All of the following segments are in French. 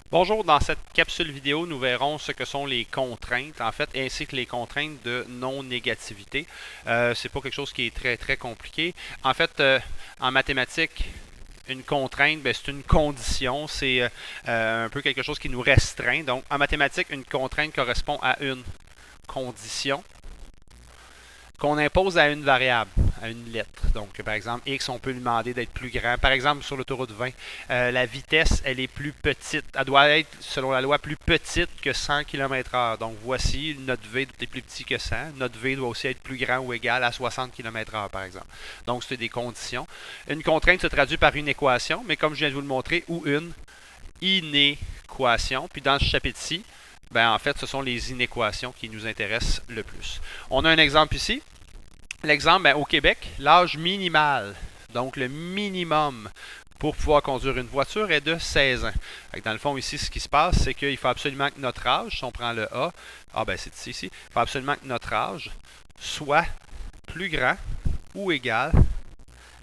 Bonjour, dans cette capsule vidéo, nous verrons ce que sont les contraintes, en fait, ainsi que les contraintes de non-négativité. C'est pas quelque chose qui est très compliqué. En fait, en mathématiques, une contrainte, ben, c'est une condition, c'est un peu quelque chose qui nous restreint. Donc, en mathématiques, une contrainte correspond à une condition qu'on impose à une variable, à une lettre. Donc, par exemple, X, on peut lui demander d'être plus grand. Par exemple, sur l'autoroute 20, la vitesse, elle est plus petite. Elle doit être, selon la loi, plus petite que 100 km/h. Donc, voici, notre V est plus petit que 100. Notre V doit aussi être plus grand ou égal à 60 km/h, par exemple. Donc, c'est des conditions. Une contrainte se traduit par une équation, mais comme je viens de vous le montrer, ou une inéquation. Puis, dans ce chapitre-ci, ben, en fait, ce sont les inéquations qui nous intéressent le plus. On a un exemple ici. L'exemple, ben, au Québec, l'âge minimal, donc le minimum pour pouvoir conduire une voiture est de 16 ans. Dans le fond, ici, ce qui se passe, c'est qu'il faut absolument que notre âge, si on prend le A, ben c'est ici, il faut absolument que notre âge soit plus grand ou égal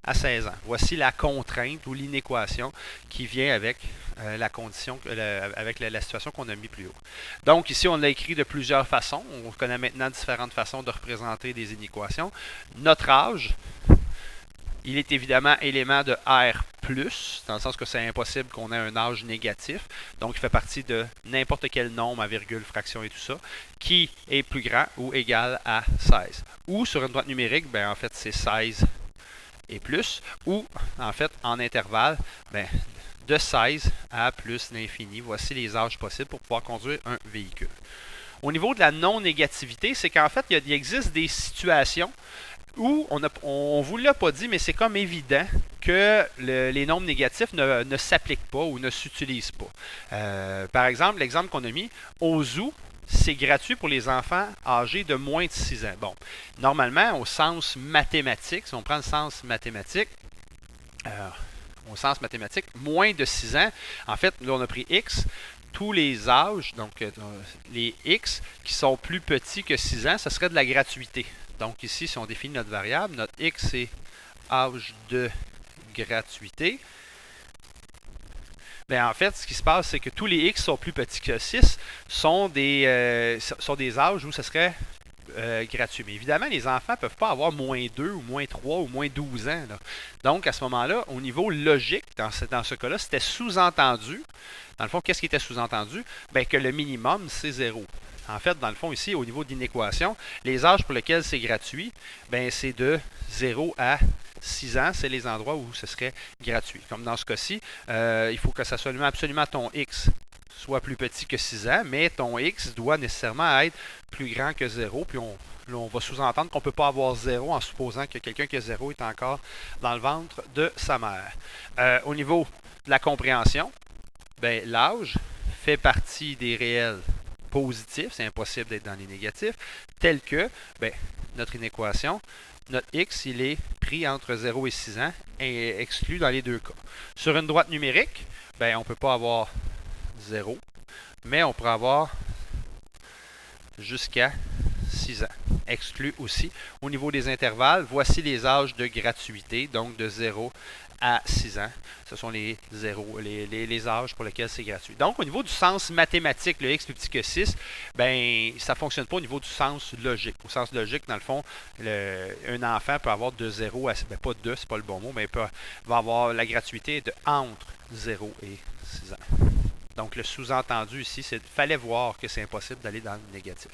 à 16 ans. Voici la contrainte ou l'inéquation qui vient avec la condition, avec la situation qu'on a mis plus haut. Donc ici, on l'a écrit de plusieurs façons. On connaît maintenant différentes façons de représenter des inéquations. Notre âge, il est évidemment élément de R+, dans le sens que c'est impossible qu'on ait un âge négatif. Donc, il fait partie de n'importe quel nombre à virgule, fraction et tout ça, qui est plus grand ou égal à 16. Ou sur une droite numérique, ben, en fait, c'est 16 et plus, ou en fait en intervalle, ben, de 16 à plus l'infini. Voici les âges possibles pour pouvoir conduire un véhicule. Au niveau de la non-négativité, c'est qu'en fait, il existe des situations où on ne vous l'a pas dit, mais c'est comme évident que les nombres négatifs ne s'appliquent pas ou ne s'utilisent pas. Par exemple, l'exemple qu'on a mis, au zoo, c'est gratuit pour les enfants âgés de moins de 6 ans. Bon, normalement, au sens mathématique, si on prend le sens mathématique, moins de 6 ans, en fait, là, on a pris X, tous les âges, donc les X qui sont plus petits que 6 ans, ce serait de la gratuité. Donc ici, si on définit notre variable, notre X c'est âge de gratuité. Bien, en fait, ce qui se passe, c'est que tous les X sont plus petits que 6 sont des âges où ce serait gratuit. Mais évidemment, les enfants ne peuvent pas avoir moins 2 ou moins 3 ou moins 12 ans. Là. Donc, à ce moment-là, au niveau logique, dans ce cas-là, c'était sous-entendu. Dans le fond, qu'est-ce qui était sous-entendu? Bien, que le minimum, c'est 0. En fait, dans le fond, ici, au niveau d'inéquation, les âges pour lesquels c'est gratuit, ben, c'est de 0 à 6 ans, c'est les endroits où ce serait gratuit. Comme dans ce cas-ci, il faut que ça soit absolument ton X soit plus petit que 6 ans, mais ton X doit nécessairement être plus grand que 0. Puis on va sous-entendre qu'on ne peut pas avoir 0 en supposant que quelqu'un qui a 0 est encore dans le ventre de sa mère. Au niveau de la compréhension, ben, l'âge fait partie des réels positifs, c'est impossible d'être dans les négatifs, tel que ben, notre inéquation, notre X, il est pris entre 0 et 6 ans et exclu dans les deux cas. Sur une droite numérique, ben, on ne peut pas avoir 0, mais on pourrait avoir jusqu'à 6 ans. Exclu aussi. Au niveau des intervalles, voici les âges de gratuité, donc de 0 à 6 ans. Ce sont les âges pour lesquels c'est gratuit. Donc, au niveau du sens mathématique, le x plus petit que 6, ben, ça ne fonctionne pas au niveau du sens logique. Au sens logique, dans le fond, un enfant peut avoir de 0 à 6, ben, pas de, c'est pas le bon mot, mais va avoir la gratuité de entre 0 et 6 ans. Donc, le sous-entendu ici, c'est qu'il fallait voir que c'est impossible d'aller dans le négatif.